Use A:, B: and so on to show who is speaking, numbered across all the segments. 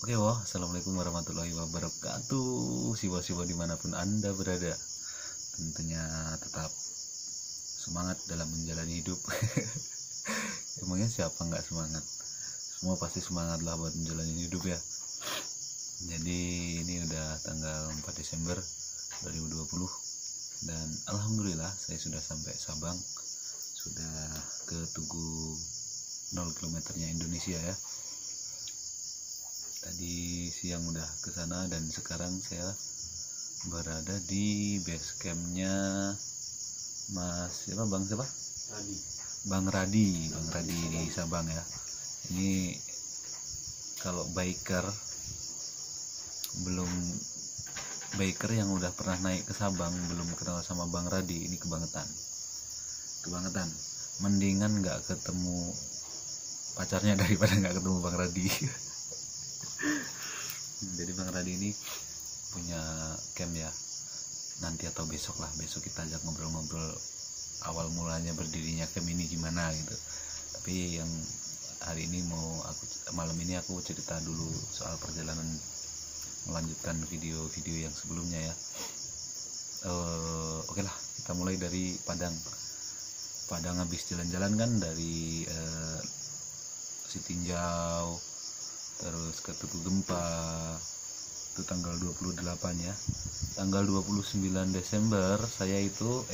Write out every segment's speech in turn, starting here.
A: Yo, assalamualaikum warahmatullahi wabarakatuh. Siwa-siwa dimanapun anda berada, tentunya tetap semangat dalam menjalani hidup. Emangnya siapa nggak semangat? Semua pasti semangat lah buat menjalani hidup ya. Jadi ini udah tanggal 4 Desember 2020 dan alhamdulillah saya sudah sampai Sabang, sudah ke Tugu 0 kilometernya Indonesia ya. Tadi siang udah ke sana dan sekarang saya berada di base campnya Bang Radi di Sabang ya. Ini kalau biker yang udah pernah naik ke Sabang belum kenal sama Bang Radi, ini kebangetan. Mendingan nggak ketemu pacarnya daripada nggak ketemu Bang Radi. Jadi Bang Radi ini punya camp ya, nanti atau besok kita ajak ngobrol-ngobrol awal mulanya berdirinya camp ini gimana gitu. Tapi yang hari ini malam ini aku cerita dulu soal perjalanan, melanjutkan video-video yang sebelumnya ya. Oke lah, kita mulai dari Padang habis jalan-jalan kan dari Sitinjau terus ke Tugu Gempa, itu tanggal 28 ya. Tanggal 29 Desember saya itu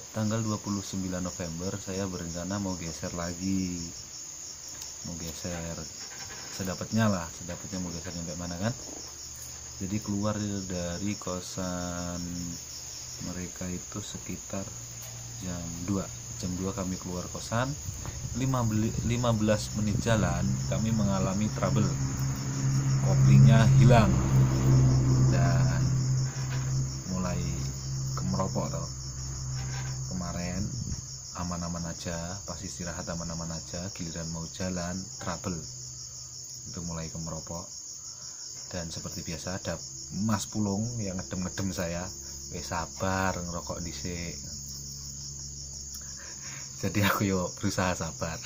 A: tanggal 29 November saya berencana mau geser sedapatnya mau geser sampai mana kan. Jadi keluar dari kosan mereka itu sekitar jam 2 kami keluar kosan. 15 menit jalan kami mengalami trouble, koplingnya hilang dan mulai kemeropok toh. Kemarin aman-aman aja, pas istirahat aman-aman aja, giliran mau jalan trouble, itu mulai kemeropok. Dan seperti biasa ada Mas Pulung yang ngedem saya, sabar ngerokok dhisik. Jadi aku berusaha sabar.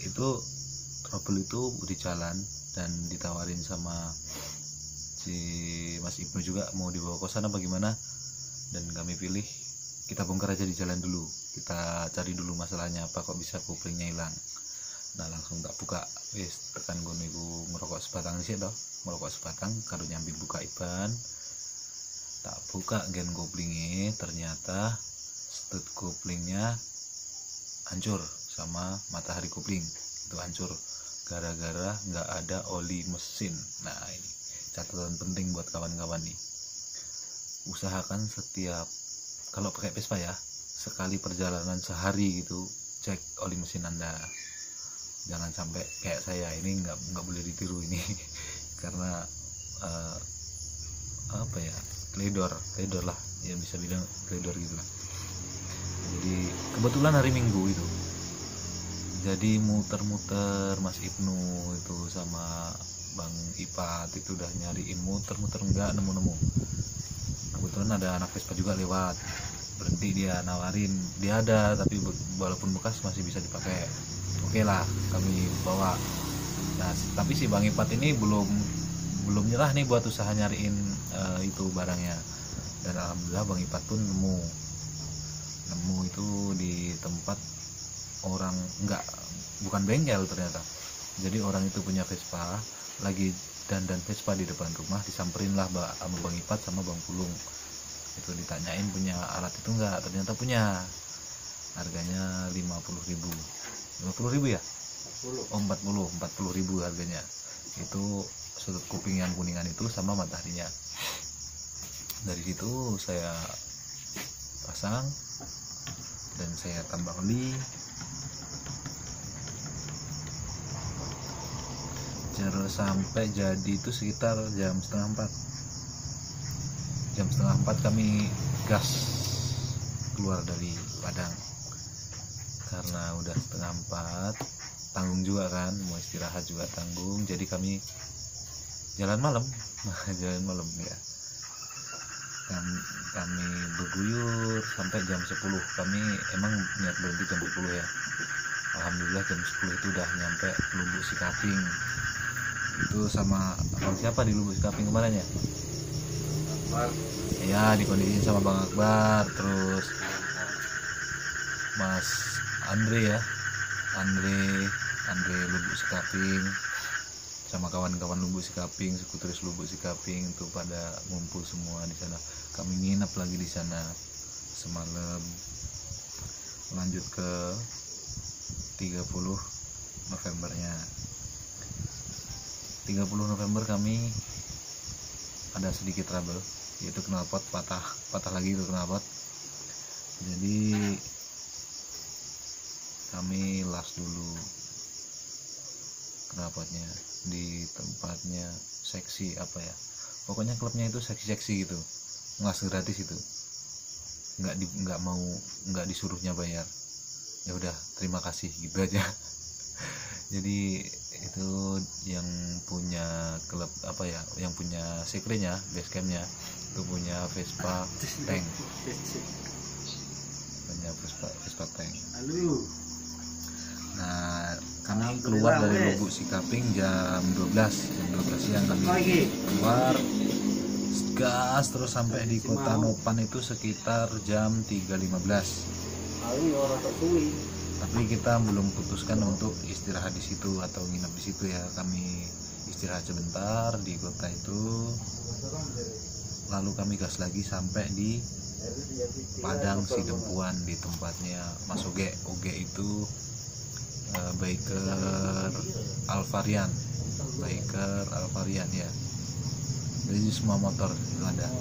A: Itu trouble itu di jalan dan ditawarin sama si Mas Ibnu juga mau dibawa kosan apa gimana, dan kami pilih kita bongkar aja di jalan dulu, kita cari dulu masalahnya apa kok bisa koplingnya hilang. Nah langsung tak buka, tekan gue ngerokok sebatang sih toh, ngerokok sebatang kalau nyambi buka iban. Tak buka gen koplingnya, ternyata stud koplingnya hancur sama matahari kopling itu hancur gara-gara nggak ada oli mesin. Nah ini catatan penting buat kawan-kawan nih, usahakan setiap kalau pakai Vespa ya, sekali perjalanan sehari gitu cek oli mesin Anda. Jangan sampai kayak saya ini, nggak boleh ditiru ini karena teledor lah ya, bisa bilang teledor gitu lah. Jadi kebetulan hari Minggu itu, jadi muter-muter Mas Ibnu itu sama Bang Ipat itu udah nyariin muter-muter nggak nemu-nemu. Kebetulan ada anak Vespa juga lewat, berhenti dia nawarin, dia ada tapi walaupun bekas masih bisa dipakai. Oke lah, kami bawa. Nah tapi si Bang Ipat ini belum nyerah nih buat usaha nyariin itu barangnya, dan alhamdulillah Bang Ipat pun nemu itu di tempat orang, bukan bengkel ternyata. Jadi orang itu punya Vespa, lagi dandan Vespa di depan rumah, disamperin lah sama Bang Ipat sama Bang Pulung. Itu ditanyain punya alat itu enggak, ternyata punya. Harganya 50.000 ya? 40.000 harganya. Itu sudut kuping yang kuningan itu sama mataharinya. Dari situ saya pasang dan saya tambah oli. Sampai jadi itu sekitar jam setengah 4 kami gas keluar dari Padang, karena udah setengah 4 tanggung juga kan, mau istirahat juga tanggung. Jadi kami jalan malam ya. Kami berguyur sampai jam 10. Kami emang niat berhenti jam 10 ya, alhamdulillah jam 10 itu udah nyampe Lubuk Sikaping. Itu sama abang siapa di Lubuk Sikaping kemarin ya?
B: Akbar.
A: Ya, dikondisiin sama Bang Akbar, terus Mas Andre ya, Andre Lubuk Sikaping, sama kawan-kawan Lubuk Sikaping, sekuturis Lubuk Sikaping itu pada ngumpul semua di sana. Kami nginap lagi di sana semalam. Lanjut ke 30 Novembernya. 30 November kami ada sedikit trouble, yaitu knalpot patah lagi itu knalpot. Jadi kami las dulu knalpotnya di tempatnya seksi apa ya, pokoknya klubnya itu seksi gitu, ngelas gratis itu, nggak disuruhnya bayar, ya udah terima kasih gitu aja. Jadi itu yang punya klub apa ya, yang punya secretnya, basecampnya itu punya Vespa tank, Vespa tank. Nah, kami keluar dari Lubuk Sikaping jam 12 siang. Kami keluar gas terus sampai di Kota Nopan itu sekitar jam 3.15. Tapi kita belum putuskan untuk istirahat di situ atau nginep di situ ya. Kami istirahat sebentar di kota itu, lalu kami gas lagi sampai di Padang Sidempuan, di tempatnya Mas Oge itu biker Alvarian ya. Jadi semua motor itu ada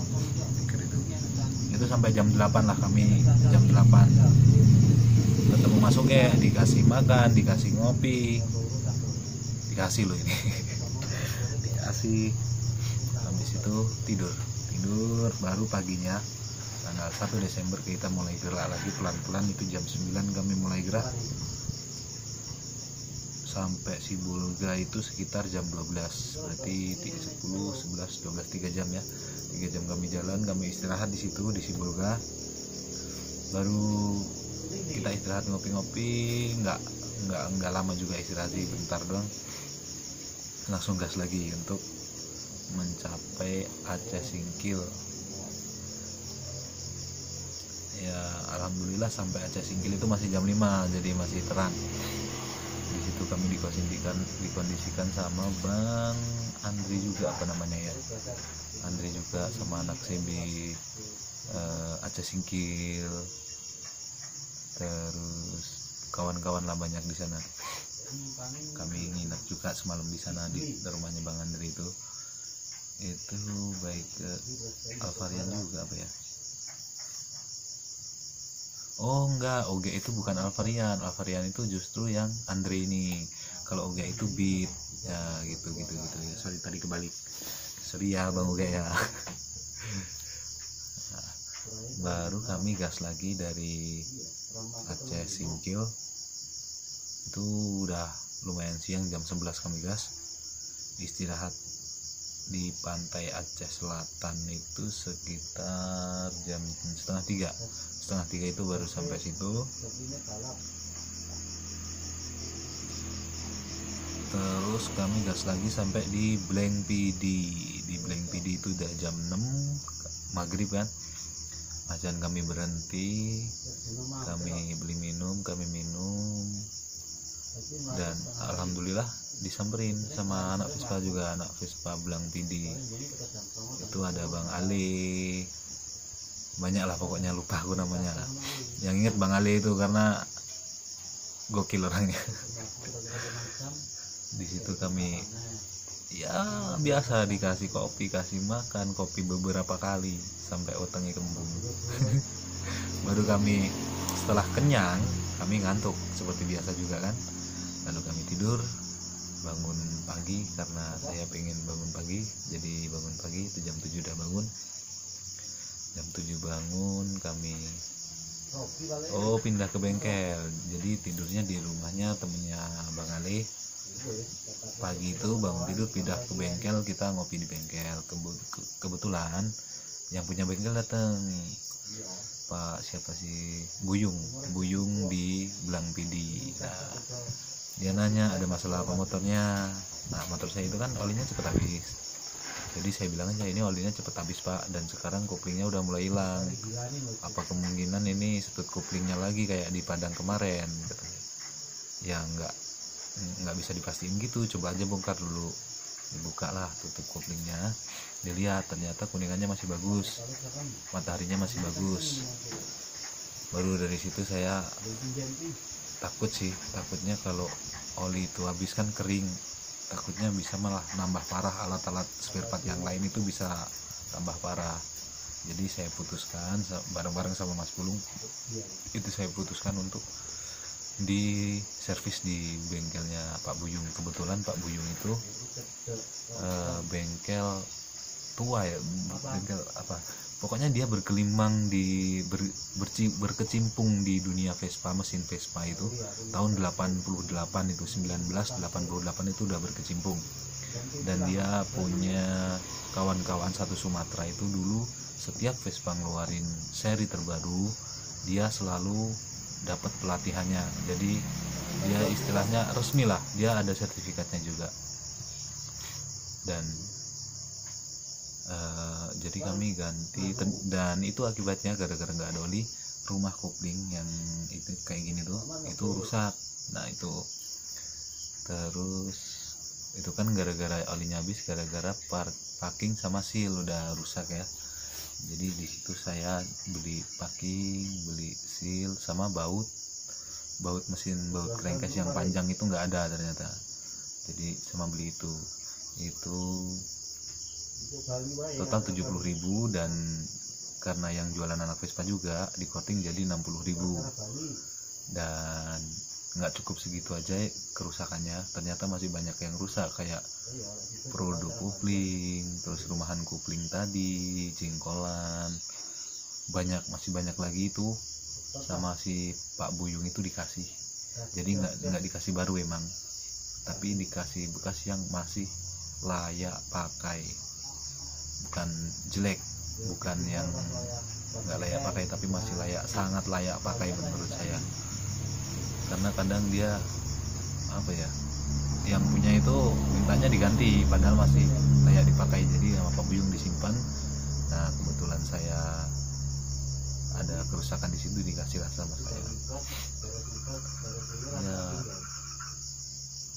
A: biker itu sampai jam 8 lah. Kami jam 8 ketemu Mas Oge, dikasih makan, dikasih ngopi, dikasih loh ini dikasih. Habis itu tidur baru paginya tanggal 1 Desember kita mulai gerak lagi pelan-pelan. Itu jam 9 kami mulai gerak sampai Sibolga itu sekitar jam 12, berarti 10, 11, 12, 3 jam ya. 3 jam kami jalan, kami istirahat di situ di Sibolga. Baru kita istirahat ngopi-ngopi, nggak lama juga istirahat sih, bentar doang. Langsung gas lagi untuk mencapai Aceh Singkil. Ya alhamdulillah sampai Aceh Singkil itu masih jam 5, jadi masih terang. Di situ kami dikondisikan sama Bang Andri juga, apa namanya ya, Andri juga sama anak CB Aceh Singkil, terus kawan-kawan lah banyak di sana. Kami nginep juga semalam di sana di rumahnya Bang Andri itu baik ke Alvarian juga apa ya. Oh enggak, Oge itu bukan Alvarian itu justru yang Andre ini. Kalau Oge itu Beat ya, gitu ya. Sorry tadi kebalik, sorry ya Bang Oge ya. Nah, baru kami gas lagi dari Aceh Singkil. Itu udah lumayan siang, jam 11 kami gas. Istirahat di pantai Aceh Selatan itu sekitar jam setengah tiga itu baru sampai situ. Terus kami gas lagi sampai di Blank PD. Di Blank PD itu udah jam 6 maghrib kan. Azan kami berhenti, kami beli minum, kami minum, dan alhamdulillah disamperin sama anak Vespa juga, anak Vespa Blank PD. Itu ada Bang Ali, banyak lah pokoknya, lupa aku namanya. Yang inget Bang Ali itu karena gokil orangnya. Di situ kami ya biasa dikasih kopi, kasih makan kopi beberapa kali sampai otaknya kembung. Baru kami setelah kenyang, kami ngantuk seperti biasa juga kan. Lalu kami tidur, bangun pagi karena saya pengen bangun pagi, jadi bangun pagi itu jam 7 udah bangun. Jam 7 bangun kami pindah ke bengkel. Jadi tidurnya di rumahnya temennya Bang Ali. Pagi itu bangun tidur pindah ke bengkel, kita ngopi di bengkel. Kebetulan yang punya bengkel datang, Pak siapa sih, Buyung di Blank PD. Nah Dia nanya ada masalah apa motornya. Nah motor saya itu kan olinya cepet habis, jadi saya bilang aja ini olinya cepet habis pak, dan sekarang koplingnya udah mulai hilang, apa kemungkinan ini setut koplingnya lagi kayak di Padang kemarin, katanya. Ya nggak bisa dipastiin gitu, coba aja bongkar dulu. Dibuka lah, tutup koplingnya, dilihat ternyata kuningannya masih bagus, mataharinya masih bagus. Baru dari situ saya takutnya kalau oli itu habis kan kering, takutnya bisa malah nambah parah, alat-alat spare part yang lain itu bisa tambah parah. Jadi saya putuskan bareng-bareng sama Mas Pulung, itu saya putuskan untuk di servis di bengkelnya Pak Buyung. Kebetulan Pak Buyung itu bengkel tua ya, bengkel apa, pokoknya dia berkelimang di berkecimpung di dunia Vespa, mesin Vespa itu tahun 88 itu 1988 itu udah berkecimpung. Dan dia punya kawan-kawan satu Sumatera itu dulu setiap Vespa ngeluarin seri terbaru dia selalu dapat pelatihannya. Jadi dia istilahnya resmi lah, dia ada sertifikatnya juga. Dan jadi kami ganti, dan itu akibatnya gara-gara nggak ada oli, rumah kopling yang itu kayak gini tuh itu rusak. Nah itu terus itu kan gara-gara olinya habis, gara-gara packing sama seal udah rusak ya. Jadi di situ saya beli packing, beli seal, sama baut mesin, baut crankcase yang panjang itu nggak ada ternyata. Jadi sama beli itu total 70.000, dan karena yang jualan anak Vespa juga di coating jadi 60.000, dan nggak cukup segitu aja kerusakannya, ternyata masih banyak yang rusak kayak produk kopling, terus rumahan kopling tadi, jengkolan, masih banyak lagi itu. Sama si Pak Buyung itu dikasih, jadi nggak dikasih baru emang, tapi dikasih bekas yang masih layak pakai, bukan jelek, bukan yang nggak layak pakai, tapi masih sangat layak pakai menurut saya. Karena kadang dia apa ya, yang punya itu mintanya diganti padahal masih layak dipakai, jadi sama Pak Buyung disimpan. Nah kebetulan saya ada kerusakan di situ, dikasih lah sama saya. Ya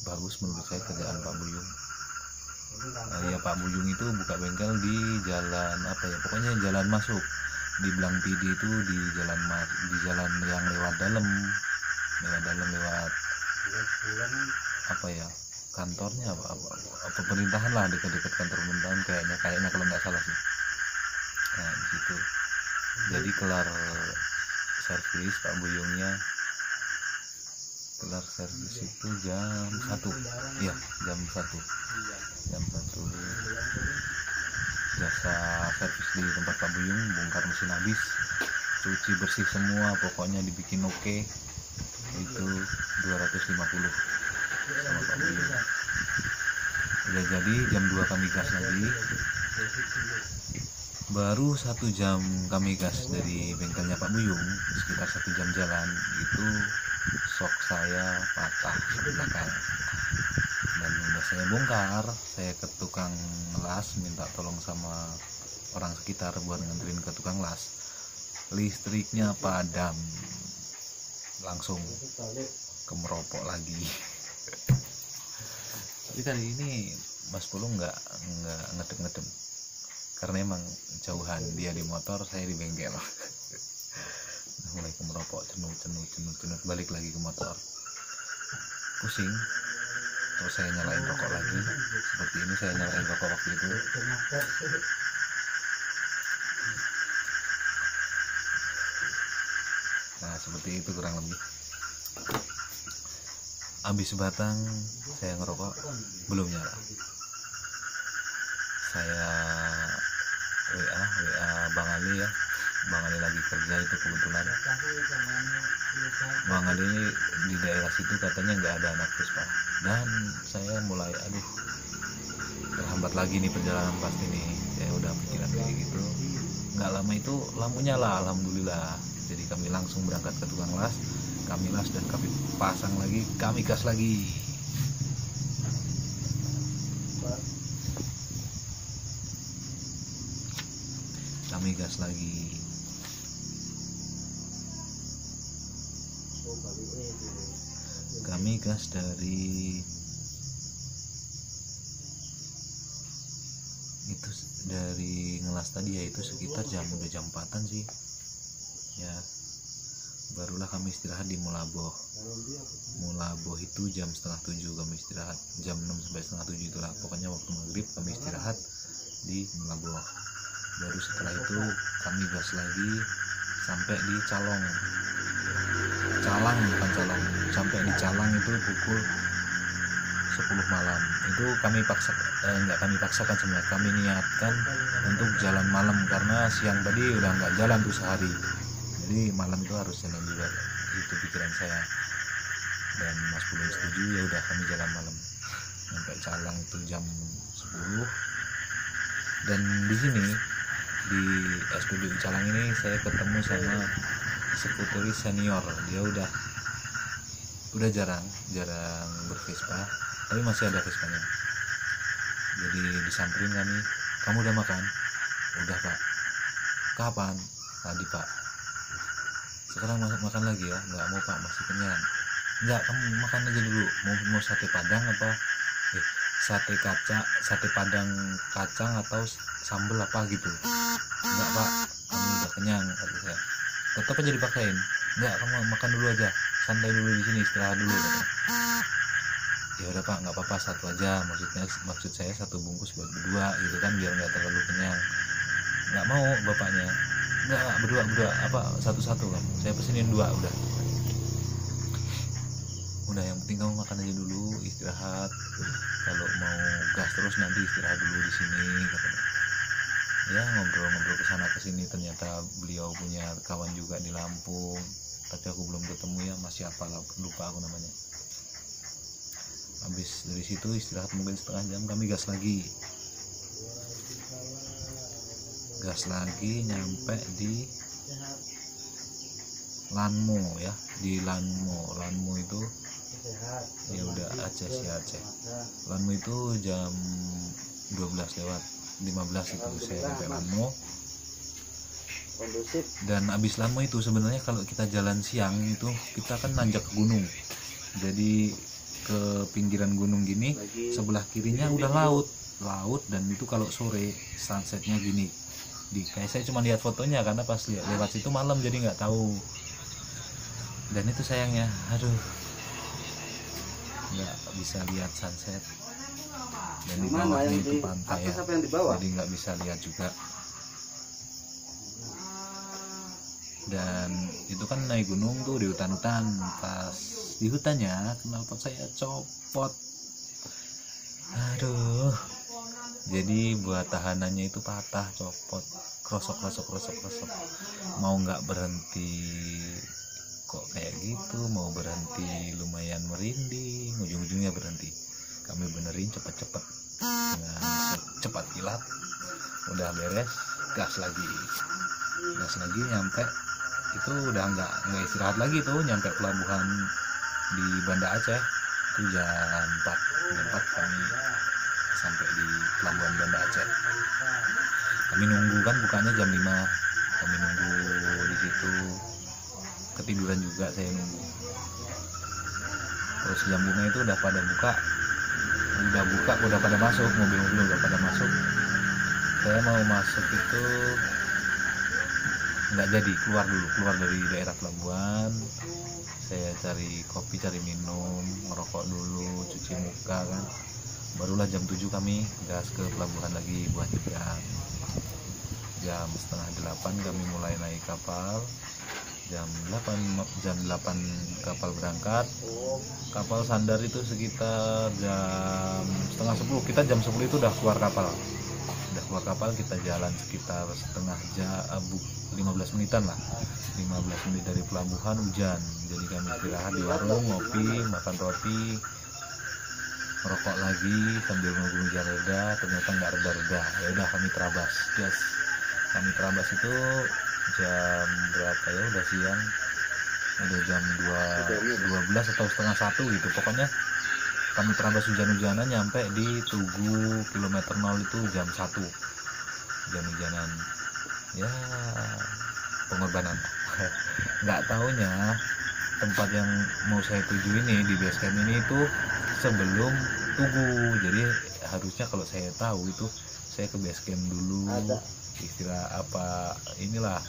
A: bagus menurut saya kerjaan Pak Buyung. Nah, ya Pak Buyung itu buka bengkel di jalan apa ya, pokoknya jalan masuk di Blang PD itu, di jalan yang lewat dalam lewat apa ya, kantornya apa pemerintahan lah, dekat-dekat kantor pemerintahan kayaknya kalau nggak salah sih. Nah di situ. Jadi kelar servis Pak Buyungnya, kelar servis itu jam 1 ya, jam 1 jasa servis di tempat Pak Buyung, bongkar mesin habis, cuci bersih semua, pokoknya dibikin oke. Itu 250 sama Pak Buyung. Udah jadi jam 2 kami gas lagi. Baru 1 jam kami gas dari bengkelnya Pak Buyung, sekitar 1 jam jalan, itu sok saya patah ke belakang. Dan udah saya bongkar, saya ke tukang las, minta tolong sama orang sekitar buat nganterin ke tukang las. Listriknya padam, langsung kemeropok lagi. Tapi kali ini Mas Pulung nggak ngedem, karena emang jauhan, dia di motor, saya di bengkel. Mulai kemeropok, cenut, balik lagi ke motor, pusing. Terus saya nyalain rokok lagi, seperti ini saya nyalain rokok waktu itu. Nah seperti itu kurang lebih. Habis sebatang saya ngerokok, belum nyala. Saya WA Bang Ali ya, Bang Ali lagi kerja itu kebetulan. Bang Ali ini di daerah situ katanya nggak ada anak Vespa, dan saya mulai terhambat lagi nih perjalanan pasti nih. Saya udah pikiran kayak gitu. Nggak lama itu lampu nyala, alhamdulillah. Jadi kami langsung berangkat ke tukang las, kami las dan kami pasang lagi, kami gas lagi. Kami gas lagi. Kami gas dari itu, dari ngelas tadi ya, itu sekitar udah jam 4-an sih ya. Barulah kami istirahat di Mulaboh. Mulaboh itu jam 6:30 kami istirahat, jam 6 sampai 6:30 itulah pokoknya waktu maghrib kami istirahat di Mulaboh. Baru setelah itu kami gas lagi sampai di Calang, bukan Calong, sampai di Calang itu pukul 10 malam. Itu kami paksakan sebenarnya, kami niatkan untuk jalan malam karena siang tadi udah nggak jalan tuh sehari, jadi malam itu harus jalan juga, itu pikiran saya. Dan Mas belum setuju, ya udah kami jalan malam sampai Calang itu jam 10. Dan di sini di SPBU Calang ini saya ketemu sama sekuturis senior. Dia udah jarang bervespa, tapi masih ada vespanya. Jadi disamperin kami, kamu udah makan? Udah pak. Kapan? Tadi pak. Sekarang makan lagi ya? Nggak mau pak, masih kenyang. Nggak, kamu makan aja dulu. Mau sate padang apa? Sate padang kacang atau sambal apa gitu? Enggak pak, kamu udah kenyang, kata saya. Tetap aja dipaksain. Enggak, kamu makan dulu aja, santai dulu di sini, istirahat dulu, kata. Ya udah pak, nggak apa-apa, satu aja. Maksud saya satu bungkus buat berdua gitu kan, biar nggak terlalu kenyang. Nggak mau bapaknya. Nggak, berdua apa, satu-satu kan. Saya pesenin 2 udah. Udah, yang penting kamu makan aja dulu, istirahat. Kalau mau gas terus nanti istirahat dulu di sini, katanya. Ya ngobrol-ngobrol kesana kesini, ternyata beliau punya kawan juga di Lampung, tapi aku belum ketemu ya, masih lupa aku namanya. Habis dari situ istirahat mungkin setengah jam, kami gas lagi nyampe di Lanmo ya, di Lanmo itu ya udah Aceh. Lanmo itu jam 12:15 itu saya sampai Lanmo. Dan abis Lanmo itu sebenarnya kalau kita jalan siang itu kita kan nanjak ke gunung, jadi ke pinggiran gunung gini, sebelah kirinya udah laut. Dan itu kalau sore sunsetnya gini, kayak saya cuma lihat fotonya karena pas lewat situ malam, jadi nggak tahu. Dan itu sayangnya, aduh, nggak bisa lihat sunset. Dan di bawahnya itu pantai ya, jadi nggak bisa lihat juga. Dan itu kan naik gunung tuh di hutan-hutan, pas di hutannya knalpot saya copot, aduh, jadi buat tahanannya itu patah, copot, krosok. Mau nggak berhenti kok kayak gitu, mau berhenti lumayan merinding, ujung-ujungnya berhenti. Kami benerin cepet-cepet dengan cepat kilat, udah beres, gas lagi nyampe itu udah nggak istirahat lagi tuh, nyampe pelabuhan di Banda Aceh itu jam 4 kami sampai di pelabuhan Banda Aceh. Kami nunggu kan, bukanya jam 5, kami nunggu di situ, ketiduran juga saya nunggu. Terus jam 5 itu udah pada buka, udah pada masuk, mobil-mobil udah pada masuk. Saya mau masuk itu nggak jadi, keluar dari daerah pelabuhan. Saya cari kopi, cari minum, ngerokok dulu, cuci muka kan. Barulah jam 7 kami gas ke pelabuhan lagi buat nyebrang. Jam 7:30 kami mulai naik kapal. Jam 8 kapal berangkat. Kapal sandar itu sekitar jam 9:30. Kita jam 10 itu udah keluar kapal. Kita jalan sekitar setengah jam, 15 menitan lah. 15 menit dari pelabuhan hujan. Jadi kami istirahat di warung, ngopi, makan roti, merokok lagi sambil nunggu hujan reda. Ternyata nggak reda-reda. Ya udah kami terabas. Kami terabas itu jam berapa ya, udah siang, udah jam 12 atau setengah 1 gitu. Pokoknya kami terabas hujan-hujanan nyampe di Tugu kilometer 0 itu jam 1, hujan-hujanan ya, pengorbanan. Nggak taunya tempat yang mau saya tuju ini di base camp ini itu sebelum Tugu. Jadi harusnya kalau saya tahu itu saya ke base camp dulu, istirahat apa inilah,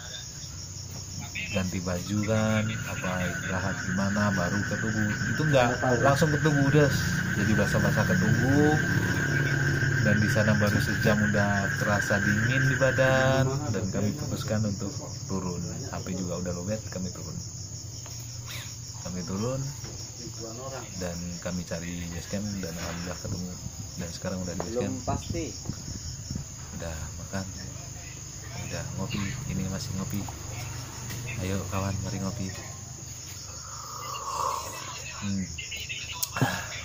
A: ganti baju kan, apa istirahat gimana baru ke Tugu. Itu enggak, langsung ke Tugu udah jadi basah-basah ke Tugu, dan di sana baru sejam udah terasa dingin di badan, dan kami putuskan untuk turun. HP juga udah lowbat, kami turun dan kami cari base camp, dan alhamdulillah ketemu, dan sekarang udah di base camp. Udah makan, udah ngopi, ini masih ngopi. Ayo kawan, mari ngopi.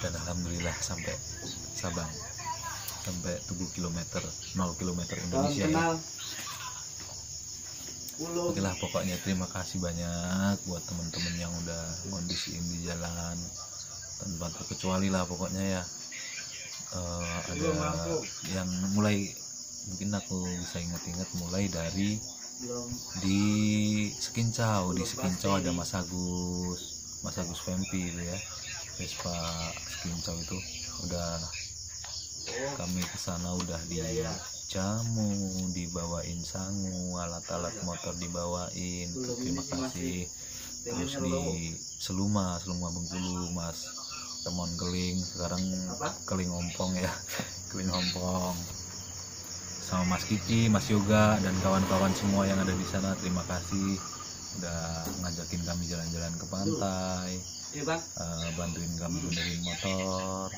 A: Dan alhamdulillah sampai Sabang, sampai Tugu kilometer 0 kilometer Indonesia ya. Oke lah, pokoknya terima kasih banyak buat teman-teman yang udah ngondisiin di jalan tanpa terkecuali lah pokoknya ya. Ada yang mulai, mungkin aku bisa ingat-ingat mulai dari di Sekincau ada Mas Agus Vempi itu ya, Vespa Sekincau itu udah kami kesana, udah dijamu, dibawain sangu, alat-alat motor dibawain, terima kasih. Terus di Seluma Bengkulu Mas Temon Keling, sekarang Keling Ompong ya, Keling Ompong, sama Mas Kiki, Mas Yoga, dan kawan-kawan semua yang ada di sana. Terima kasih udah ngajakin kami jalan-jalan ke pantai, bantuin kami benerin motor.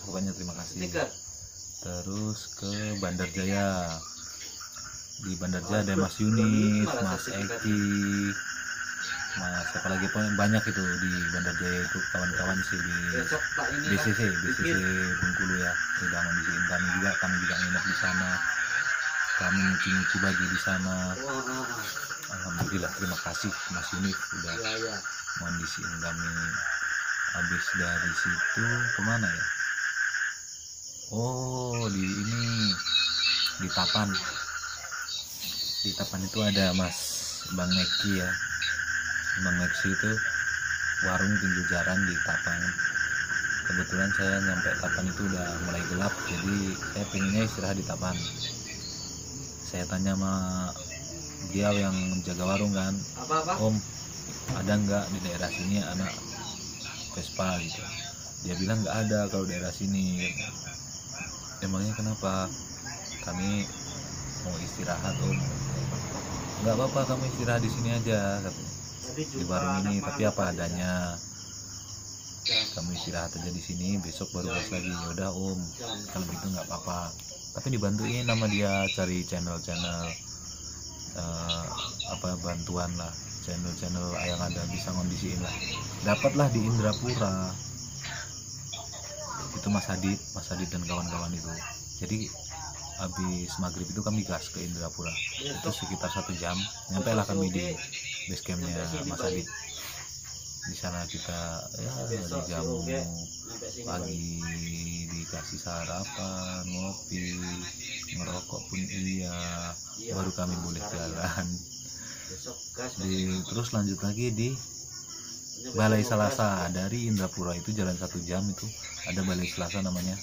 A: Pokoknya terima kasih. Terus ke Bandar Jaya. Di Bandar Jaya ada Mas Yunif, Mas Eki, Mas apa lagi, banyak itu di Bandar Jaya itu kawan-kawan sih di BCC Bengkulu ya. Sudah ngondisiin kami juga nginep di sana. Kami nyuci baju di sana. Alhamdulillah, terima kasih Mas Yunif udah ngondisiin kami. Habis dari situ kemana ya? Oh, di Tapan. Di Tapan itu ada Bang Meki ya. Bang Meki itu warung pinggir jalan di Tapan. Kebetulan saya nyampe Tapan itu udah mulai gelap, jadi saya pengennya istirahat di Tapan. Saya tanya sama dia yang jaga warung kan, Om, ada nggak di daerah sini anak Vespa gitu? Dia bilang nggak ada kalau daerah sini. Emangnya kenapa? Kami mau istirahat Om. Nggak apa-apa, kamu istirahat di sini aja katanya, di warung ini, tapi apa adanya. Kamu istirahat aja di sini, besok baru gas lagi. Ya udah Om, kalau gitu nggak apa-apa. Tapi dibantuin nama dia cari channel-channel bantuan lah, channel yang ada bisa ngondisiin lah. Dapatlah di Indrapura. Itu Mas Adit dan kawan-kawan itu. Jadi habis maghrib itu kami gas ke Indrapura. Itu sekitar 1 jam. Nyampe lah kami di base campnya Mas Adit. Di sana kita ya dijamu pagi, dikasih sarapan, ngopi, ngerokok pun iya, baru kami boleh jalan. Terus lanjut lagi di Balai Salasa. Dari Indrapura itu jalan 1 jam, itu ada Balai Salasa namanya.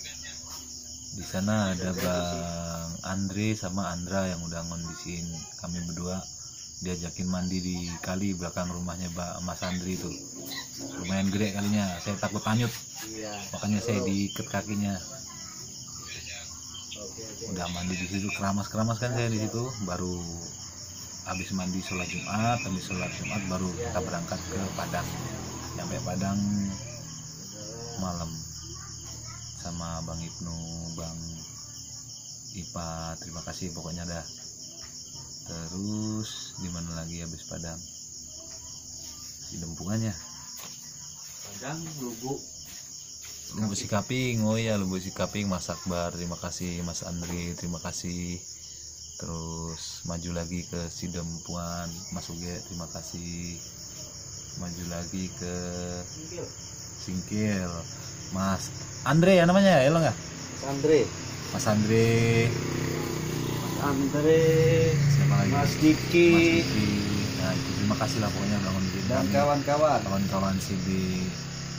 A: Di sana ada Bang Andre sama Andra yang udah ngondisiin kami berdua. Diajakin mandi di kali belakang rumahnya Mas Andri itu. Lumayan gede kalinya, saya takut tanyut, makanya saya diikat kakinya. Udah mandi di situ, keramas kan saya di situ. Baru habis mandi sholat Jumat, baru kita berangkat ke Padang. Sampai Padang malam sama Bang Ibnu, Bang Ipa, terima kasih pokoknya dah. Terus di mana lagi habis Padang? Di Dempungannya.
B: Padang, Lubuk
A: Sikaping. Oh ya, Lubuk Sikaping, Mas Akbar, terima kasih. Mas Andri, terima kasih. terus maju lagi ke Sidempuan Mas Uge, terima kasih. Maju lagi ke Singkil Mas Andre ya namanya ya, lo nggak? Mas Andre, siapa lagi?
B: Mas Diki,
A: Nah itu terima kasih lah pokoknya udah ngonderin
B: dan
A: kami.
B: kawan-kawan.
A: Kawan-kawan CB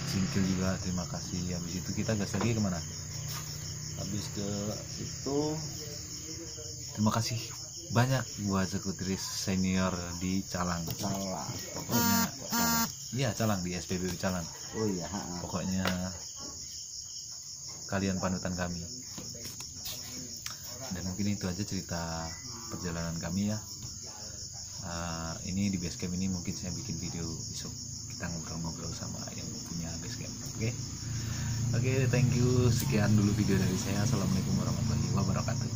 A: Singkil juga terima kasih. Habis itu kita gas lagi kemana?
B: Habis ke situ
A: Terima kasih banyak buat sekretaris senior di Calang.
B: salah.
A: Pokoknya iya Calang, di SPBU Calang.
B: Oh iya.
A: Pokoknya kalian panutan kami. Dan mungkin itu aja cerita perjalanan kami ya. Ini di base camp ini mungkin saya bikin video besok, kita ngobrol-ngobrol sama yang punya base camp. Oke, thank you. Sekian dulu video dari saya. Assalamualaikum warahmatullahi wabarakatuh.